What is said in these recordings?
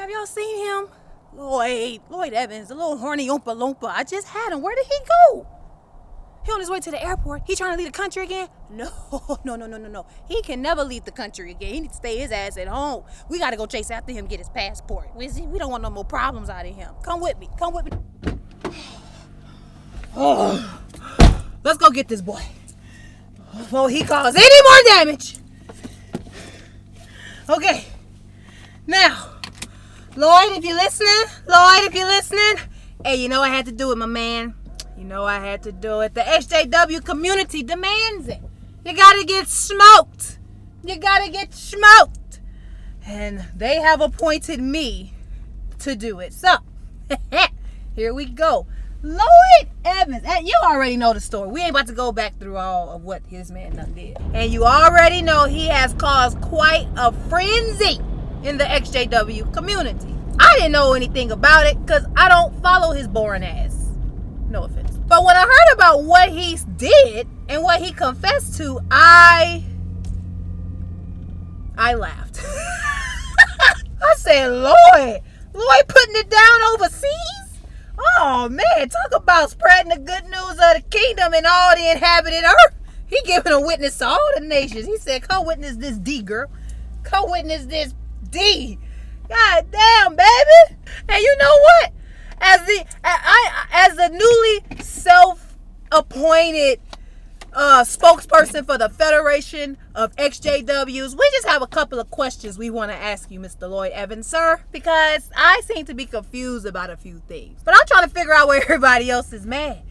Have y'all seen him? Lloyd Evans, the little horny Oompa Loompa. I just had him. Where did he go? He on his way to the airport. He trying to leave the country again? No. He can never leave the country again. He needs to stay his ass at home. We got to go chase after him, get his passport. We don't want no more problems out of him. Come with me. Oh, let's go get this boy before he causes any more damage. Okay. Now, Lloyd, if you're listening, hey, you know I had to do it, my man. You know I had to do it. The ExJW community demands it. You gotta get smoked. And they have appointed me to do it. So, here we go. Lloyd Evans, and you already know the story. We ain't about to go back through all of what his man done did. And you already know he has caused quite a frenzy in the ExJW community. I didn't know anything about it because I don't follow his boring ass. No offense. But when I heard about what he did and what he confessed to, I laughed. I said, Lloyd putting it down overseas? Oh man, talk about spreading the good news of the kingdom and all the inhabited earth. He giving a witness to all the nations. He said, come witness this D, girl. Come witness this D. God damn, baby. And you know what? As the newly self-appointed spokesperson for the Federation of ExJWs, we just have a couple of questions we want to ask you, Mr. Lloyd Evans, sir, because I seem to be confused about a few things. But I'm trying to figure out where everybody else is mad.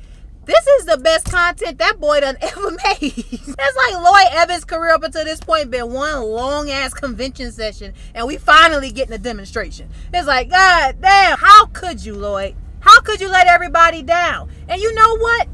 This is the best content that boy done ever made. It's like Lloyd Evans' career up until this point been one long-ass convention session, and we finally getting a demonstration. It's like, God damn, how could you, Lloyd? How could you let everybody down? And you know what?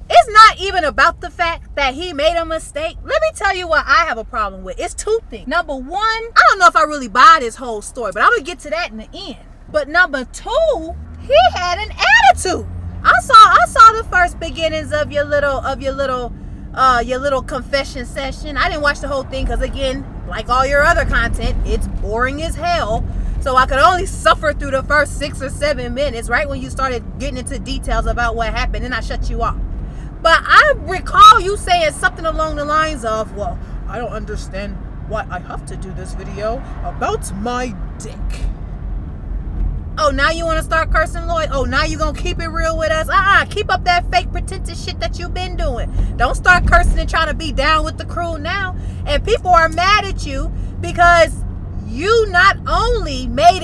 It's not even about the fact that he made a mistake. Let me tell you what I have a problem with. It's two things. Number one, I don't know if I really buy this whole story, but I'm going to get to that in the end. But number two, he had an attitude. I saw the first beginnings of your little confession session. I didn't watch the whole thing because, again, like all your other content, it's boring as hell. So I could only suffer through the first 6 or 7 minutes, right when you started getting into details about what happened, and I shut you off. But I recall you saying something along the lines of, well, I don't understand why I have to do this video about my dick. Oh, now you want to start cursing, Lloyd? Oh, now you going to keep it real with us? Keep up that fake pretentious shit that you've been doing. Don't start cursing and trying to be down with the crew now. And people are mad at you because you not only made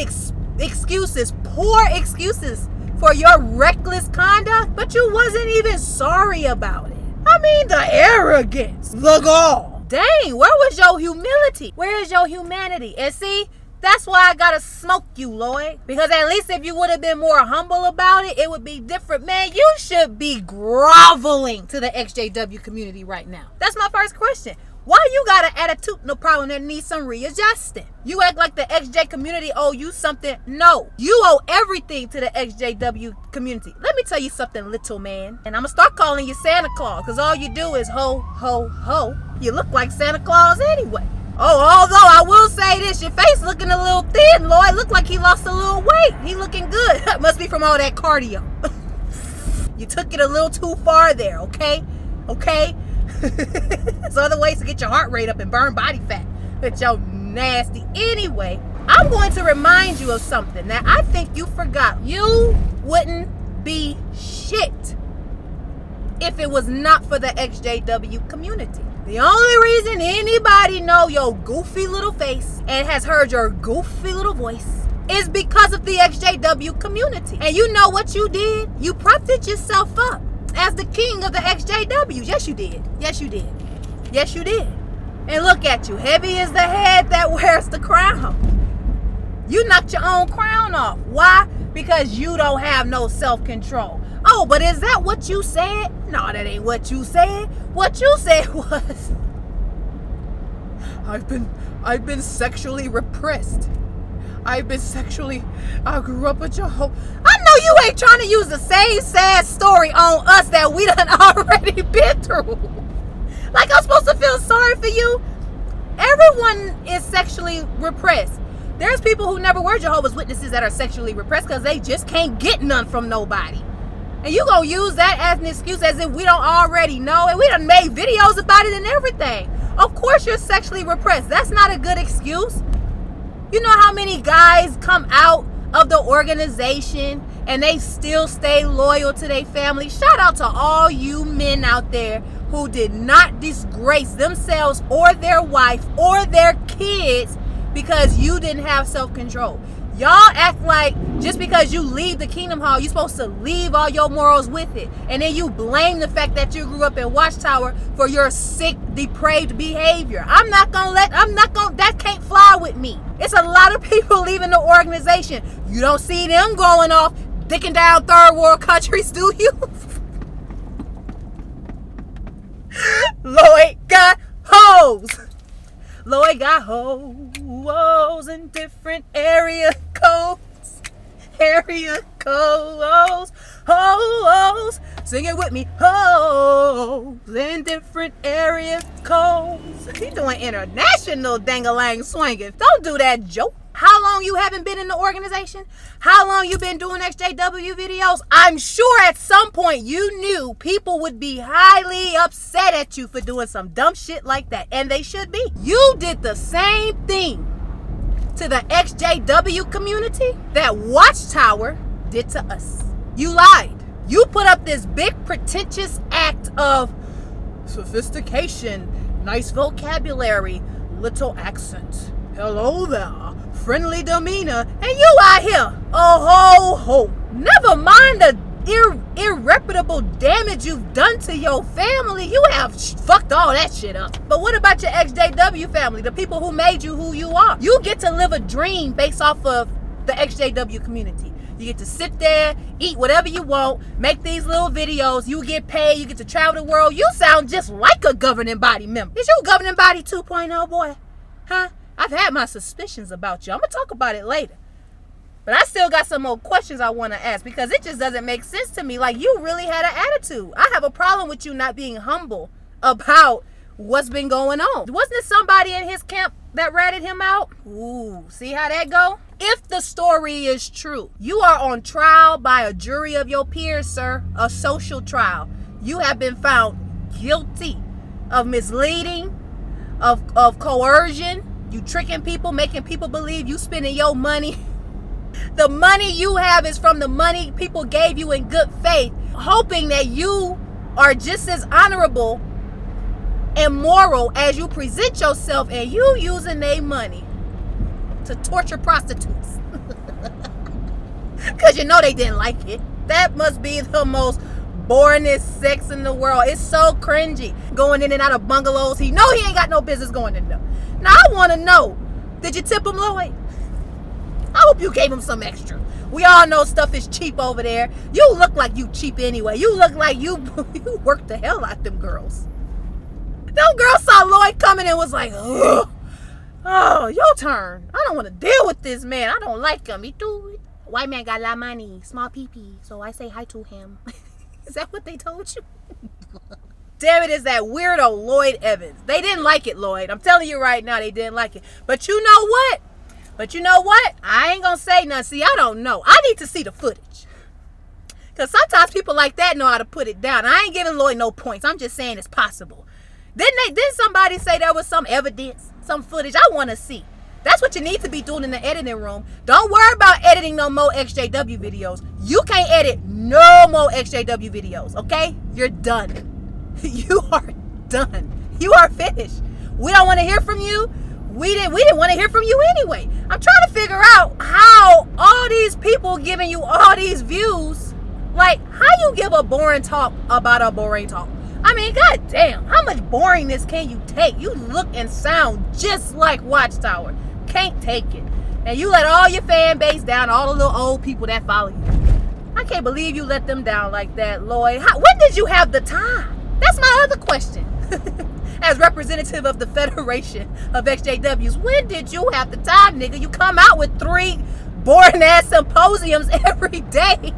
excuses, poor excuses for your reckless conduct, but you wasn't even sorry about it. I mean, the arrogance, the gall. Dang, where was your humility? Where is your humanity? And see, that's why I gotta smoke you, Lloyd. Because at least if you would have been more humble about it, it would be different. Man, you should be groveling to the ExJW community right now. That's my first question. Why you got an attitudinal problem that needs some readjusting? You act like the ExJ community owe you something. No, you owe everything to the ExJW community. Let me tell you something, little man. And I'm gonna start calling you Santa Claus, because all you do is ho, ho, ho. You look like Santa Claus anyway. Oh, although I will say this, your face looking a little thin, Lloyd. Look like he lost a little weight. He looking good. Must be from all that cardio. You took it a little too far there, okay? Okay? There's other ways to get your heart rate up and burn body fat. But yo, nasty. Anyway, I'm going to remind you of something that I think you forgot. You wouldn't be shit if it was not for the ExJW community. The only reason anybody know your goofy little face and has heard your goofy little voice is because of the ExJW community. And you know what you did? You propped yourself up as the king of the ExJWs. Yes, you did. Yes, you did. Yes, you did. And look at you. Heavy is the head that wears the crown. You knocked your own crown off. Why? Because you don't have no self-control. Oh, but is that what you said? No, that ain't what you said. What you said was, I've been sexually repressed. I grew up with your whole... I know you ain't trying to use the same sad story on us that we done already been through. Like I'm supposed to feel sorry for you? Everyone is sexually repressed. There's people who never were Jehovah's Witnesses that are sexually repressed because they just can't get none from nobody. And you gonna use that as an excuse as if we don't already know, and we done made videos about it and everything. Of course you're sexually repressed. That's not a good excuse. You know how many guys come out of the organization and they still stay loyal to their family? Shout out to all you men out there who did not disgrace themselves or their wife or their kids because you didn't have self-control. Y'all act like just because you leave the Kingdom Hall, you're supposed to leave all your morals with it. And then you blame the fact that you grew up in Watchtower for your sick, depraved behavior. That can't fly with me. It's a lot of people leaving the organization. You don't see them going off, dicking down third world countries, do you? Lloyd got hoes. Lloyd got hoes in different area codes. Area codes. Hoes. Sing it with me. Hoes in different area codes. He doing international dang-a-lang swinging. Don't do that, Joe. How long you haven't been in the organization? How long you been doing ExJW videos? I'm sure at some point you knew people would be highly upset at you for doing some dumb shit like that. And they should be. You did the same thing to the ExJW community that Watchtower did to us. You lied. You put up this big pretentious act of sophistication, nice vocabulary, little accent. Hello there. Friendly demeanor, and you out here, oh ho ho. Never mind the irreparable damage you've done to your family. You have fucked all that shit up. But what about your ExJW family, the people who made you who you are? You get to live a dream based off of the ExJW community. You get to sit there, eat whatever you want, make these little videos, you get paid, you get to travel the world. You sound just like a governing body member. Is you governing body 2.0, boy? Huh? I've had my suspicions about you. I'm going to talk about it later. But I still got some more questions I want to ask because it just doesn't make sense to me. Like, you really had an attitude. I have a problem with you not being humble about what's been going on. Wasn't it somebody in his camp that ratted him out? Ooh, see how that go? If the story is true, you are on trial by a jury of your peers, sir. A social trial. You have been found guilty of misleading, of coercion. You tricking people, making people believe you spending your money. The money you have is from the money people gave you in good faith, hoping that you are just as honorable and moral as you present yourself, and you using their money to torture prostitutes. Because you know they didn't like it. That must be the most boringest sex in the world. It's so cringy. Going in and out of bungalows. He know he ain't got no business going in there. Now I want to know, did you tip him, Lloyd? I hope you gave him some extra. We all know stuff is cheap over there. You look like you cheap anyway. You look like you worked the hell out them girls. Them girls saw Lloyd coming and was like, ugh. Oh, your turn. I don't want to deal with this man. I don't like him. He do. White man got a lot of money, small pee-pee, so I say hi to him. Is that what they told you? Damn it, is that weirdo Lloyd Evans. They didn't like it, Lloyd. I'm telling you right now, they didn't like it. But you know what? I ain't gonna say nothing. See, I don't know. I need to see the footage. Because sometimes people like that know how to put it down. I ain't giving Lloyd no points. I'm just saying it's possible. Didn't somebody say there was some evidence, some footage? I want to see. That's what you need to be doing in the editing room. Don't worry about editing no more ExJW videos. You can't edit no more ExJW videos, okay? You're done. You are done. You are finished. We don't want to hear from you. We didn't want to hear from you anyway. I'm trying to figure out how all these people giving you all these views, like how you give a boring talk about a boring talk. I mean, goddamn, how much boringness can you take? You look and sound just like Watchtower. Can't take it. And you let all your fan base down, all the little old people that follow you. I can't believe you let them down like that, Lloyd. When did you have the time? That's my other question. As representative of the Federation of ExJWs, when did you have the time, nigga? You come out with 3 boring-ass symposiums every day.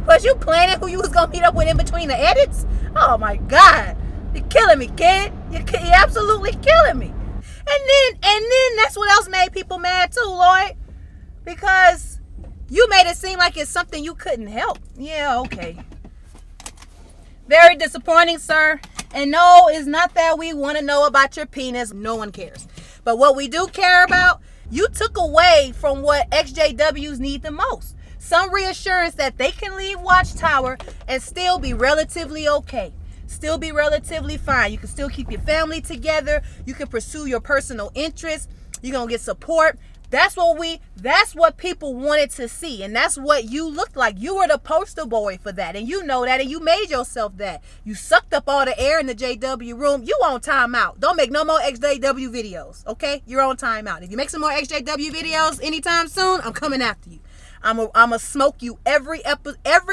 Was you planning who you was going to meet up with in between the edits? Oh, my God. You're killing me, kid. You're absolutely killing me. And then that's what else made people mad too, Lloyd. Because you made it seem like it's something you couldn't help. Yeah, okay. Very disappointing, sir. And no, it's not that we want to know about your penis. No one cares. But what we do care about, you took away from what ExJWs need the most. Some reassurance that they can leave Watchtower and still be relatively okay. Still be relatively fine. You can still keep your family together. You can pursue your personal interests. You're going to get support. That's what people wanted to see. And that's what you looked like. You were the poster boy for that. And you know that. And you made yourself that. You sucked up all the air in the JW room. You on timeout. Don't make no more ExJW videos. Okay? You're on timeout. If you make some more ExJW videos anytime soon, I'm coming after you. I'm a smoke you every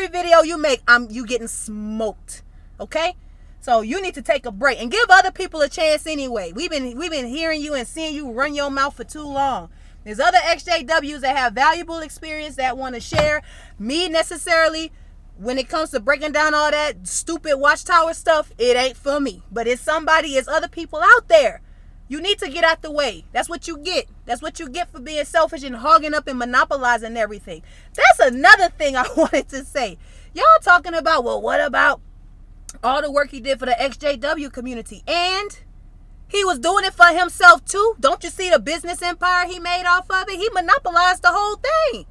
video you make. You getting smoked. Okay? So you need to take a break and give other people a chance anyway. We've been hearing you and seeing you run your mouth for too long. There's other ExJWs that have valuable experience that want to share. Me necessarily, when it comes to breaking down all that stupid Watchtower stuff, it ain't for me. But it's other people out there. You need to get out the way. That's what you get. That's what you get for being selfish and hogging up and monopolizing everything. That's another thing I wanted to say. Y'all talking about, well, what about all the work he did for the ExJW community? And he was doing it for himself too. Don't you see the business empire he made off of it? He monopolized the whole thing.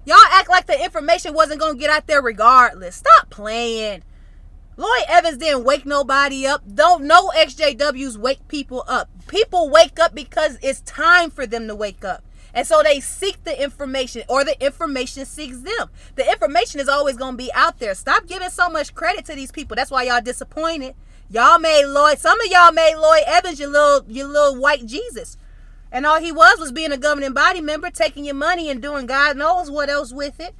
Y'all act like the information wasn't going to get out there regardless. Stop playing. Lloyd Evans didn't wake nobody up. Don't no ExJWs wake people up. People wake up because it's time for them to wake up. And so they seek the information, or the information seeks them. The information is always going to be out there. Stop giving so much credit to these people. That's why y'all disappointed. Some of y'all made Lloyd Evans your little white Jesus. And all he was being a governing body member, taking your money and doing God knows what else with it.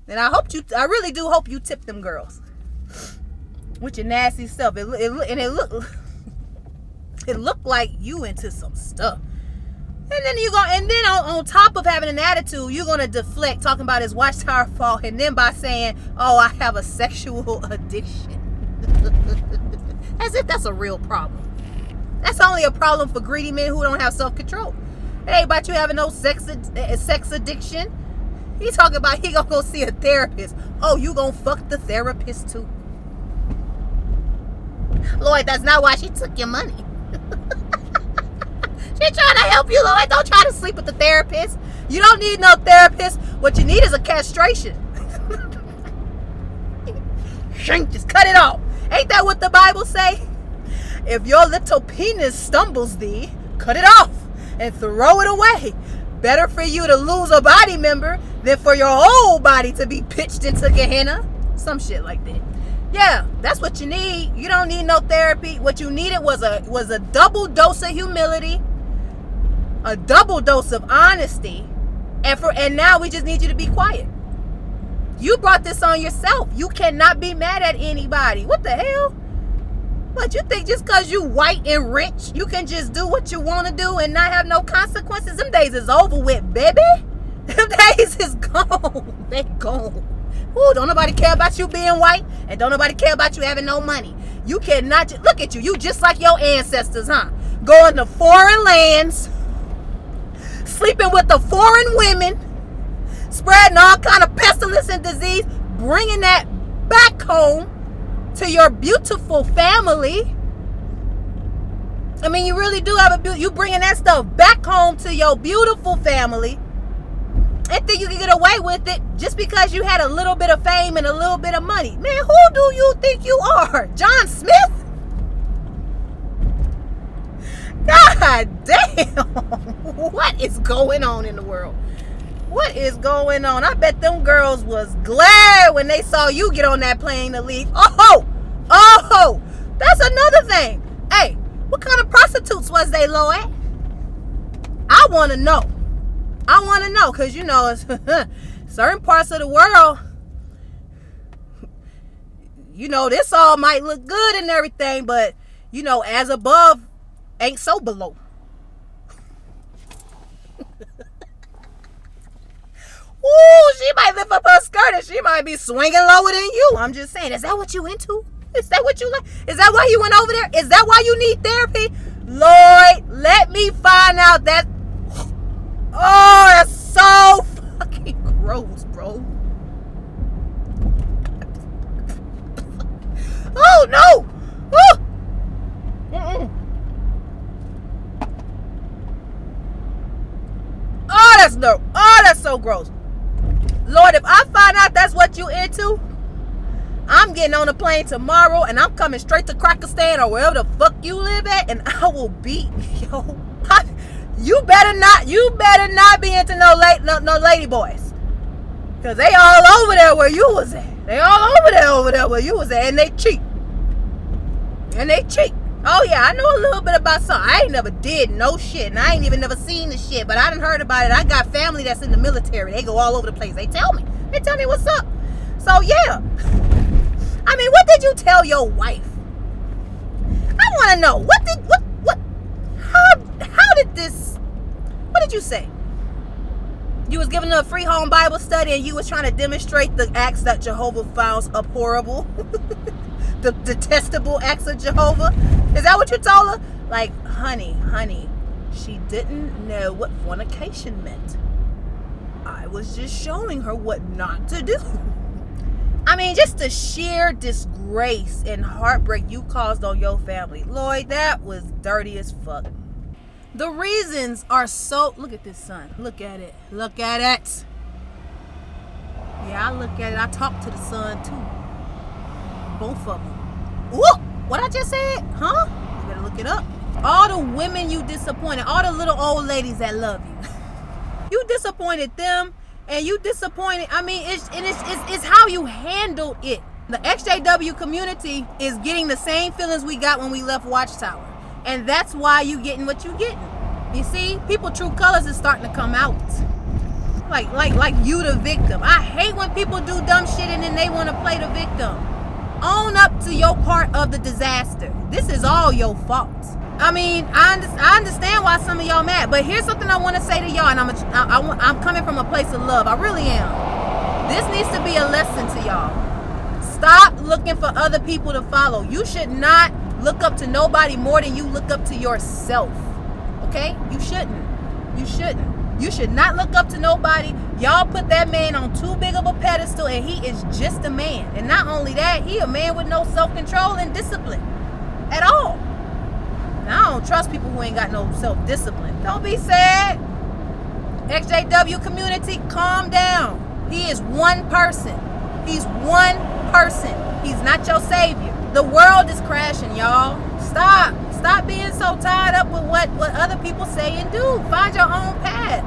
And I really do hope you tip them girls with your nasty stuff. It looked like you into some stuff. And then on top of having an attitude, you're gonna deflect talking about his Watchtower fault, and then by saying, "Oh, I have a sexual addiction," as if that's a real problem. That's only a problem for greedy men who don't have self-control. It ain't about you having no sex addiction. He talking about he gonna go see a therapist. Oh, you gonna fuck the therapist too? Lloyd, that's not why she took your money. She trying to help you, Lloyd. Don't try to sleep with the therapist. You don't need no therapist. What you need is a castration. Just cut it off. Ain't that what the Bible say? If your little penis stumbles thee, cut it off and throw it away. Better for you to lose a body member than for your whole body to be pitched into Gehenna. Some shit like that. Yeah, that's what you need. You don't need no therapy. What you needed was a double dose of humility, a double dose of honesty, and now we just need you to be quiet. You brought this on yourself. You cannot be mad at anybody. What the hell? What, you think just because you white and rich, you can just do what you want to do and not have no consequences? Them days is over with, baby. Them days is gone. They gone. Ooh, don't nobody care about you being white, and don't nobody care about you having no money. You cannot, look at you. You just like your ancestors, huh? Going to foreign lands, sleeping with the foreign women, spreading all kind of pestilence and disease, bringing that back home to your beautiful family. I mean, you really do have you bringing that stuff back home to your beautiful family, and think you can get away with it just because you had a little bit of fame and a little bit of money. Man, who do you think you are? John Smith? God damn. What is going on in the world? What is going on? I bet them girls was glad when they saw you get on that plane to leave. Oh, that's another thing. Hey, what kind of prostitutes was they, Lloyd? I want to know. Because, you know, it's certain parts of the world, you know, this all might look good and everything, but, you know, as above ain't so below. Ooh, she might lift up her skirt and she might be swinging lower than you. I'm just saying, is that what you into? Is that what you like? Is that why you went over there? Is that why you need therapy? Lloyd, let me find out that. Oh, that's so fucking gross, bro. Oh no! Oh! Oh, that's no. Oh, that's so gross. Lord, if I find out that's what you into, I'm getting on a plane tomorrow and I'm coming straight to Kyrgyzstan or wherever the fuck you live at, and I will beat yo. You better not be into no lady boys, cause they all over there where you was at. They all over there where you was at, and they cheat. Oh yeah, I know a little bit about something. I ain't never did no shit, and I ain't even never seen the shit, but I done heard about it. I got family that's in the military. They go all over the place. They tell me what's up. So yeah, I mean, what did you tell your wife? I want to know what did you say? You was giving her a free home Bible study, and you was trying to demonstrate the acts that Jehovah finds abhorrible. The detestable acts of Jehovah. Is that what you told her? Like, honey, she didn't know what fornication meant. I was just showing her what not to do. I mean, just the sheer disgrace and heartbreak you caused on your family. Lloyd, that was dirty as fuck. The reasons are so... Look at this, son. Look at it. Yeah, I look at it. I talk to the son, too. Both of them. Ooh, what I just said? Huh? You better look it up. All the women you disappointed. All the little old ladies that love you. You disappointed them. And you disappointed. I mean, it's how you handled it. The ExJW community is getting the same feelings we got when we left Watchtower. And that's why you getting what you getting. You see, people true colors is starting to come out. Like you the victim. I hate when people do dumb shit and then they want to play the victim. Own up to your part of the disaster. This is all your fault. I mean, I understand why some of y'all mad, but here's something I want to say to y'all, and I'm coming from a place of love. I really am. This needs to be a lesson to y'all. Stop looking for other people to follow. You should not look up to nobody more than you look up to yourself. Okay? You shouldn't. You should not look up to nobody. Y'all put that man on too big of a pedestal, and he is just a man. And not only that, he a man with no self-control and discipline at all. Now, I don't trust people who ain't got no self-discipline. Don't be sad. ExJW community, calm down. He is one person. He's one person. He's not your savior. The world is crashing, y'all. Stop being so tied up with what other people say and do. Find your own path.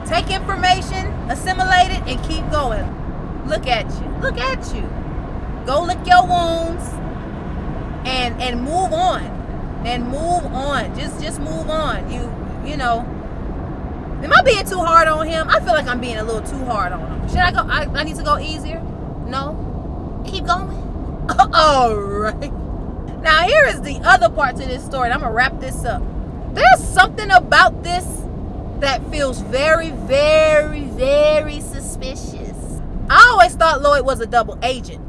Take information, assimilate it, and keep going. Look at you. Go lick your wounds and move on. Just move on. You know. Am I being too hard on him? I feel like I'm being a little too hard on him. Should I go? I need to go easier? No? Keep going? All right. Now, here is the other part to this story. I'm going to wrap this up. There's something about this that feels very, very, very suspicious. I always thought Lloyd was a double agent.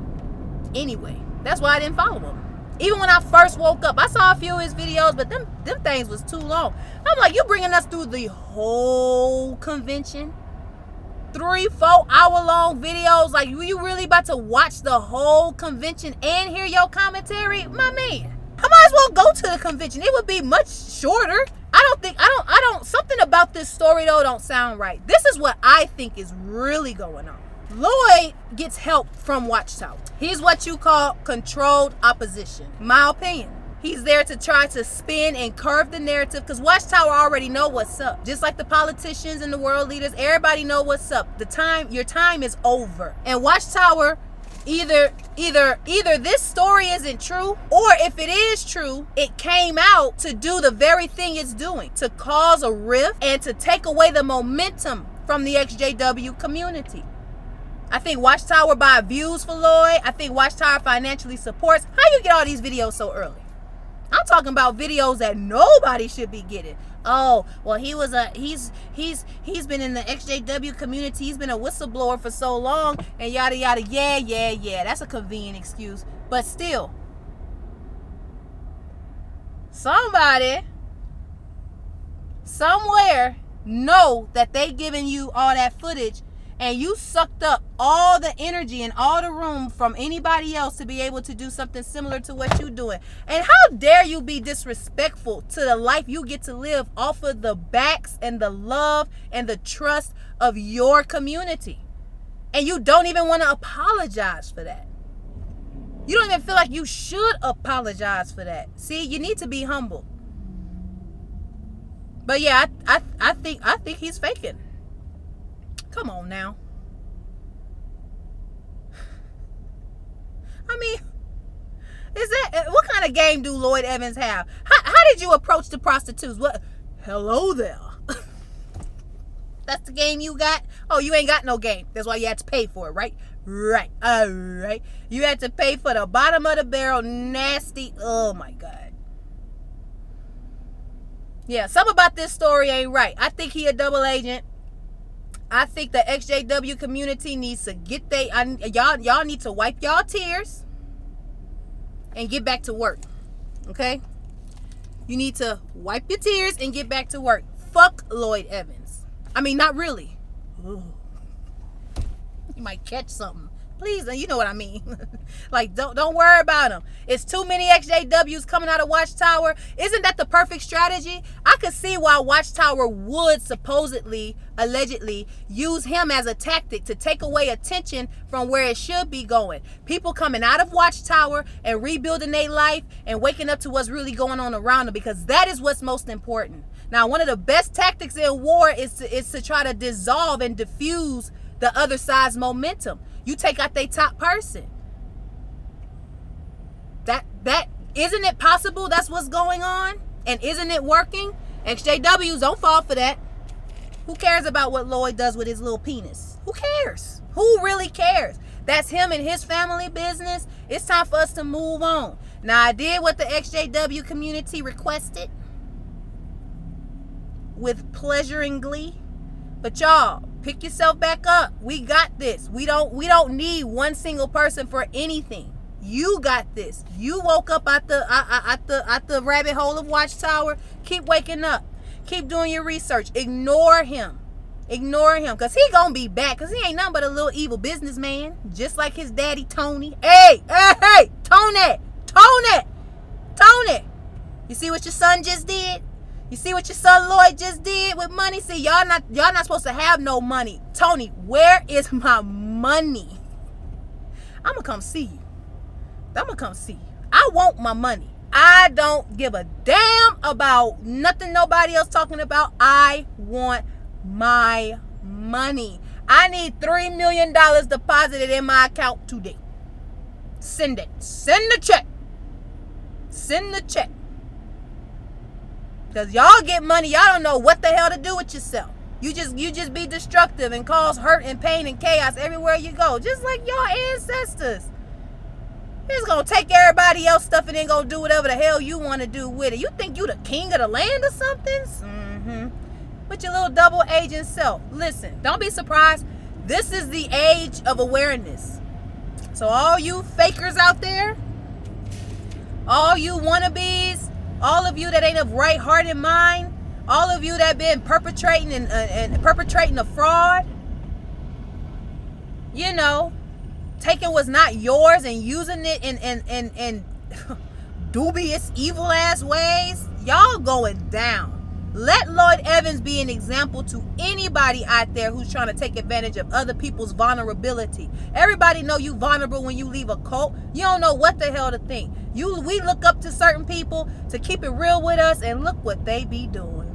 Anyway, that's why I didn't follow him. Even when I first woke up, I saw a few of his videos, but them things was too long. I'm like, you bringing us through the whole convention? 3-4 hour long videos? Like, were you really about to watch the whole convention and hear your commentary? My man, I might as well go to the convention. It would be much shorter. Something about this story though don't sound right. This is what I think is really going on. Lloyd gets help from Watchtower. He's what you call controlled opposition. My opinion. He's there to try to spin and curve the narrative because Watchtower already know what's up. Just like the politicians and the world leaders, everybody know what's up. Your time is over. And Watchtower, either this story isn't true, or if it is true, it came out to do the very thing it's doing, to cause a rift and to take away the momentum from the ExJW community. I think Watchtower buy views for Lloyd. I think Watchtower financially supports. How you get all these videos so early? I'm talking about videos that nobody should be getting. Oh, well, he's been in the ExJW community. He's been a whistleblower for so long and yada yada. Yeah. That's a convenient excuse, but still somebody somewhere know that they giving you all that footage, and you sucked up all the energy and all the room from anybody else to be able to do something similar to what you're doing. And how dare you be disrespectful to the life you get to live off of the backs and the love and the trust of your community. And you don't even want to apologize for that. You don't even feel like you should apologize for that. See, you need to be humble. But yeah, I think he's faking. Come on now. I mean, what kind of game do Lloyd Evans have? How did you approach the prostitutes? What? Hello there. That's the game you got? Oh, you ain't got no game. That's why you had to pay for it, right? Right. All right. You had to pay for the bottom of the barrel, nasty. Oh my God. Yeah, something about this story ain't right. I think he a double agent. I think the ExJW community needs to get y'all need to wipe y'all tears and get back to work. Okay? You need to wipe your tears and get back to work. Fuck Lloyd Evans. I mean, not really. Ooh. You might catch something. Please, you know what I mean. Like, don't worry about them. It's too many ExJWs coming out of Watchtower. Isn't that the perfect strategy? I could see why Watchtower would supposedly, allegedly, use him as a tactic to take away attention from where it should be going. People coming out of Watchtower and rebuilding their life and waking up to what's really going on around them, because that is what's most important. Now, one of the best tactics in war is to try to dissolve and diffuse the other side's momentum. You take out their top person. That isn't it possible? That's what's going on, and isn't it working? ExJWs, don't fall for that. Who cares about what Lloyd does with his little penis? Who cares? Who really cares? That's him and his family business. It's time for us to move on. Now, I did what the ExJW community requested with pleasure and glee. But y'all, pick yourself back up. We got this. We don't need one single person for anything. You got this. You woke up at the rabbit hole of Watchtower. Keep waking up. Keep doing your research. Ignore him. Ignore him, because he gonna be back, because he ain't nothing but a little evil businessman, just like his daddy Tony. Hey, Tony. You see what your son just did? You see what your son Lloyd just did with money? See, y'all not supposed to have no money. Tony, where is my money? I'm gonna come see you. I want my money. I don't give a damn about nothing nobody else talking about. I want my money. I need $3 million deposited in my account today. Send it. Send the check. Because y'all get money, y'all don't know what the hell to do with yourself. You just be destructive and cause hurt and pain and chaos everywhere you go. Just like your ancestors. You're just going to take everybody else's stuff and then go do whatever the hell you want to do with it. You think you the king of the land or something? Mm-hmm. With your little double agent self. Listen, don't be surprised. This is the age of awareness. So all you fakers out there, all you wannabes, all of you that ain't of right heart and mind, all of you that been perpetrating and perpetrating a fraud, you know, taking what's not yours and using it in dubious, evil ass ways, y'all going down. Let Lloyd Evans be an example to anybody out there who's trying to take advantage of other people's vulnerability. Everybody know you vulnerable when you leave a cult. You don't know what the hell to think. We look up to certain people to keep it real with us, and look what they be doing.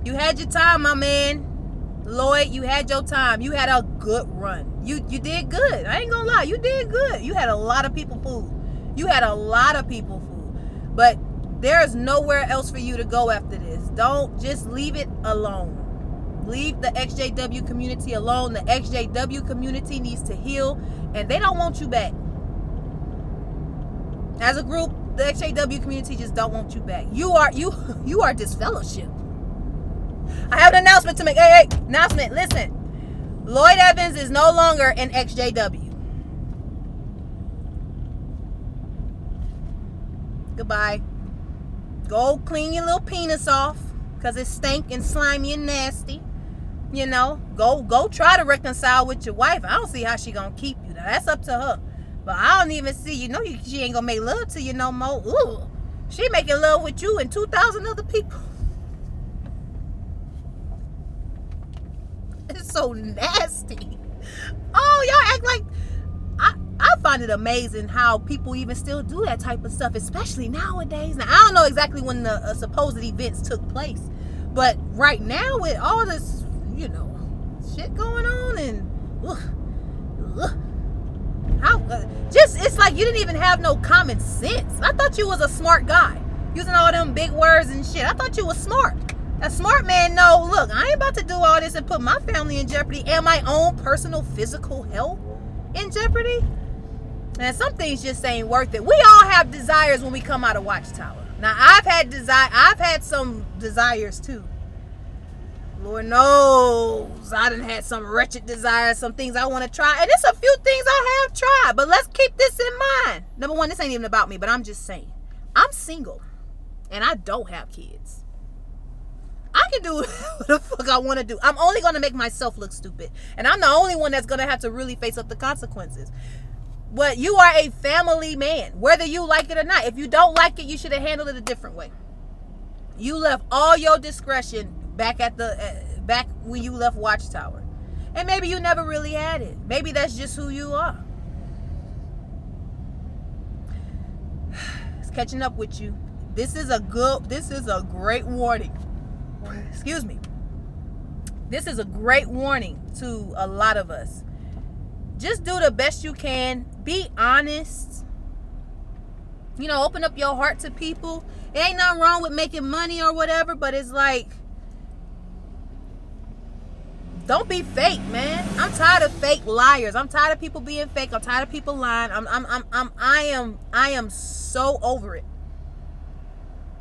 You had your time, my man. Lloyd, you had your time. You had a good run. You did good. I ain't gonna lie. You did good. You had a lot of people fooled. But there's nowhere else for you to go after this. Don't just leave it alone. Leave the ExJW community alone. The ExJW community needs to heal, and they don't want you back. As a group, the ExJW community just don't want you back. You are disfellowship. I have an announcement to make. Hey, announcement. Listen, Lloyd Evans is no longer an ExJW. Goodbye. Go clean your little penis off, because it stank and slimy and nasty. You know, go try to reconcile with your wife. I don't see how she gonna keep you. Now, that's up to her. But I don't even see, she ain't gonna make love to you no more. Ooh, she making love with you and 2,000 other people. It's so nasty. Oh, y'all act like... I find it amazing how people even still do that type of stuff, especially nowadays. Now, I don't know exactly when the supposed events took place, but right now with all this, shit going on, and it's like you didn't even have no common sense. I thought you was a smart guy, using all them big words and shit. I thought you was smart. A smart man know, look, I ain't about to do all this and put my family in jeopardy and my own personal physical health in jeopardy. And some things just ain't worth it. We all have desires when we come out of Watchtower. Now, I've had some desires too. Lord knows I done had some wretched desires, some things I want to try. And there's a few things I have tried, but let's keep this in mind. Number one, this ain't even about me, but I'm just saying. I'm single, and I don't have kids. I can do what the fuck I want to do. I'm only going to make myself look stupid. And I'm the only one that's going to have to really face up the consequences. But you are a family man, whether you like it or not. If you don't like it, you should have handled it a different way. You left all your discretion back when you left Watchtower. And maybe you never really had it. Maybe that's just who you are. It's catching up with you. This is a great warning. Excuse me. This is a great warning to a lot of us. Just do the best you can. Be honest. Open up your heart to people. It ain't nothing wrong with making money or whatever, but it's like, don't be fake, man. I'm tired of fake liars. I'm tired of people being fake. I'm tired of people lying. I am so over it.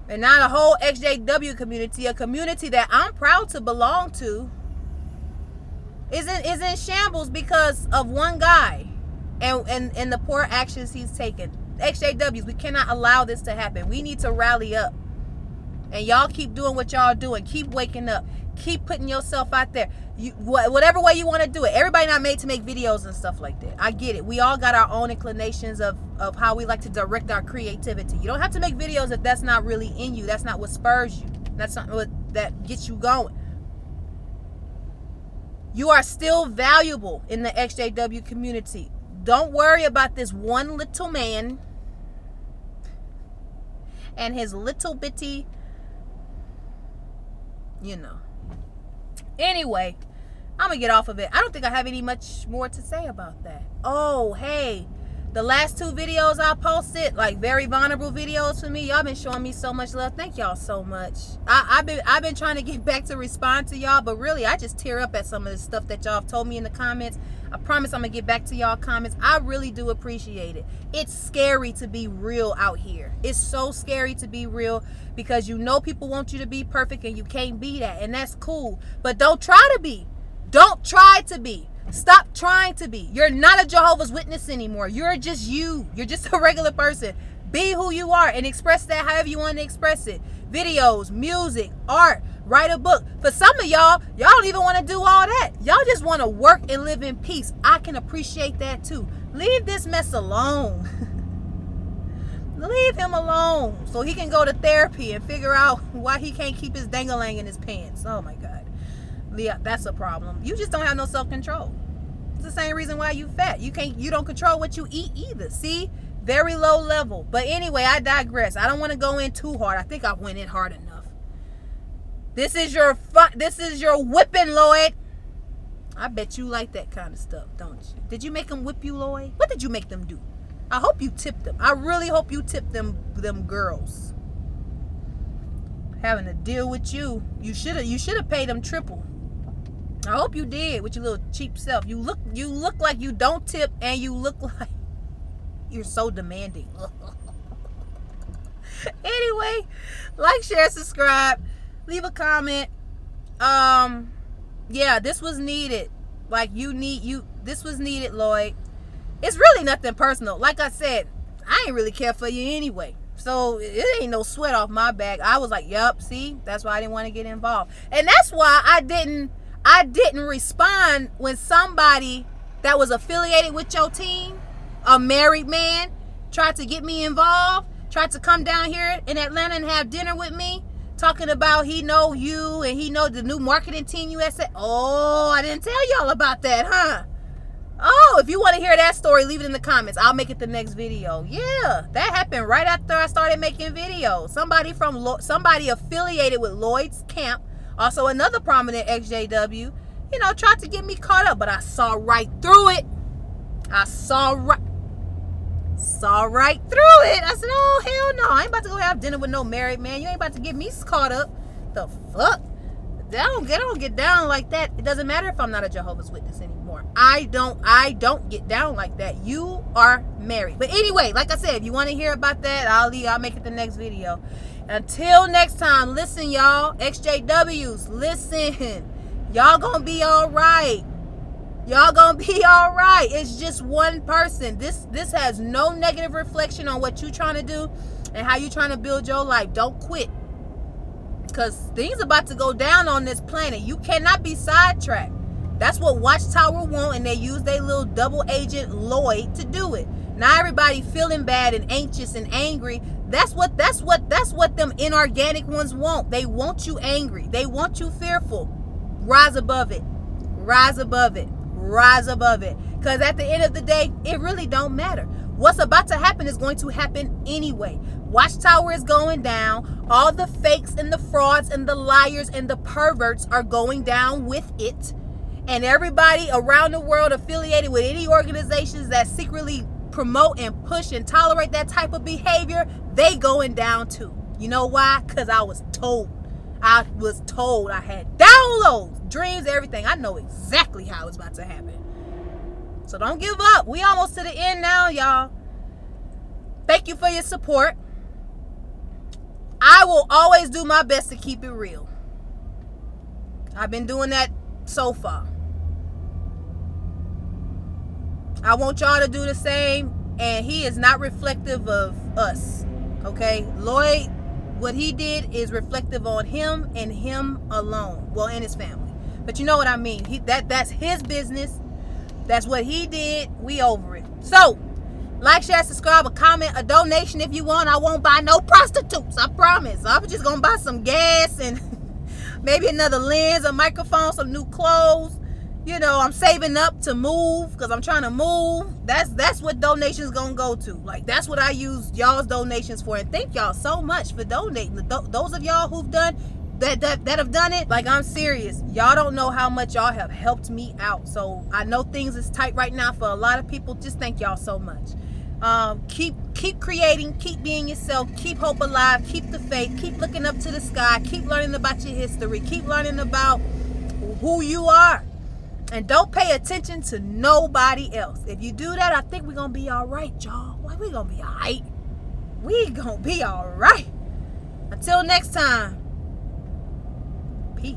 And now the whole ExJW community, a community that I'm proud to belong to, is in shambles because of one guy and the poor actions he's taken. ExJWs, we cannot allow this to happen. We need to rally up. And y'all keep doing what y'all doing. Keep waking up. Keep putting yourself out there. Whatever way you want to do it. Everybody not made to make videos and stuff like that. I get it. We all got our own inclinations of how we like to direct our creativity. You don't have to make videos if that's not really in you. That's not what spurs you. That's not what that gets you going. You are still valuable in the ExJW community. Don't worry about this one little man and his little bitty, Anyway, I'm going to get off of it. I don't think I have any much more to say about that. Oh, hey. The last 2 videos I posted, like very vulnerable videos for me, y'all been showing me so much love. Thank y'all so much. I've been trying to get back to respond to y'all, but really I just tear up at some of the stuff that y'all have told me in the comments. I promise I'm gonna get back to y'all comments. I really do appreciate it. It's scary to be real out here. It's so scary to be real because people want you to be perfect and you can't be that, and that's cool. But don't try to be. Don't try to be. Stop trying to be. You're not a Jehovah's Witness anymore. You're just you. You're just a regular person. Be who you are and express that however you want to express it. Videos, music, art, write a book. For some of y'all don't even want to do all that. Y'all just want to work and live in peace. I can appreciate that too. Leave this mess alone. Leave him alone so he can go to therapy and figure out why he can't keep his dangalang in his pants. Oh my God. Yeah, that's a problem. You just don't have no self-control. It's the same reason why you fat. You don't control what you eat either. See? Very low level. But anyway, I digress. I don't want to go in too hard. I think I went in hard enough. This is your whipping, Lloyd. I bet you like that kind of stuff, don't you? Did you make them whip you, Lloyd? What did you make them do? I hope you tipped them. I really hope you tipped them girls. Having to deal with you. You should have paid them triple. I hope you did with your little cheap self. You look like you don't tip, and you look like you're so demanding. Anyway, like, share, subscribe, leave a comment. Yeah, this was needed. This was needed, Lloyd. It's really nothing personal. Like I said, I ain't really care for you anyway. So it ain't no sweat off my back. I was like, yup, see, that's why I didn't want to get involved. And that's why I didn't respond when somebody that was affiliated with your team, a married man, tried to get me involved, tried to come down here in Atlanta and have dinner with me, talking about he know you and he know the new marketing team you had said. Oh, I didn't tell y'all about that, huh? Oh, if you want to hear that story, leave it in the comments. I'll make it the next video. Yeah, that happened right after I started making videos. Somebody affiliated with Lloyd's camp, also another prominent ExJW, tried to get me caught up, but I saw right through it. I saw right through it. I said, oh, hell no. I ain't about to go have dinner with no married man. You ain't about to get me caught up. The fuck? I don't get down like that. It doesn't matter if I'm not a Jehovah's Witness anymore. I don't get down like that. You are married. But anyway, like I said, if you want to hear about that, I'll make it the next video. Until next time, listen, y'all. ExJWs, listen. Y'all gonna be all right. Y'all gonna be all right. It's just one person. This has no negative reflection on what you trying to do and how you trying to build your life. Don't quit. Because things about to go down on this planet. You cannot be sidetracked. That's what Watchtower want, and they use their little double agent Lloyd to do it. Now everybody feeling bad and anxious and angry. That's what them inorganic ones want. They want you angry. They want you fearful. Rise above it. Rise above it. Rise above it. Because at the end of the day, it really don't matter. What's about to happen is going to happen anyway. Watchtower is going down. All the fakes and the frauds and the liars and the perverts are going down with it. And everybody around the world affiliated with any organizations that secretly promote and push and tolerate that type of behavior, they going down too. You know why? Because I was told. I had downloads, dreams, everything. I know exactly how it's about to happen. So don't give up. We almost to the end now, y'all. Thank you for your support. I will always do my best to keep it real. I've been doing that so far. I want y'all to do the same, and he is not reflective of us. Okay? Lloyd, what he did is reflective on him and him alone. Well, and his family. But you know what I mean. That's his business. That's what he did. We over it. So, like, share, subscribe, a comment, a donation if you want. I won't buy no prostitutes. I promise. I'm just going to buy some gas and maybe another lens, a microphone, some new clothes. I'm saving up to move because I'm trying to move. That's what donations going to go to. Like, that's what I use y'all's donations for. And thank y'all so much for donating. Those of y'all who've done that have done it, like, I'm serious. Y'all don't know how much y'all have helped me out. So I know things is tight right now for a lot of people. Just thank y'all so much. Keep creating, keep being yourself, keep hope alive, keep the faith, keep looking up to the sky, keep learning about your history, keep learning about who you are, and don't pay attention to nobody else. If you do that, I think we're gonna be all right, y'all. Like, we're gonna be all right. We gonna be all right. Until next time, peace.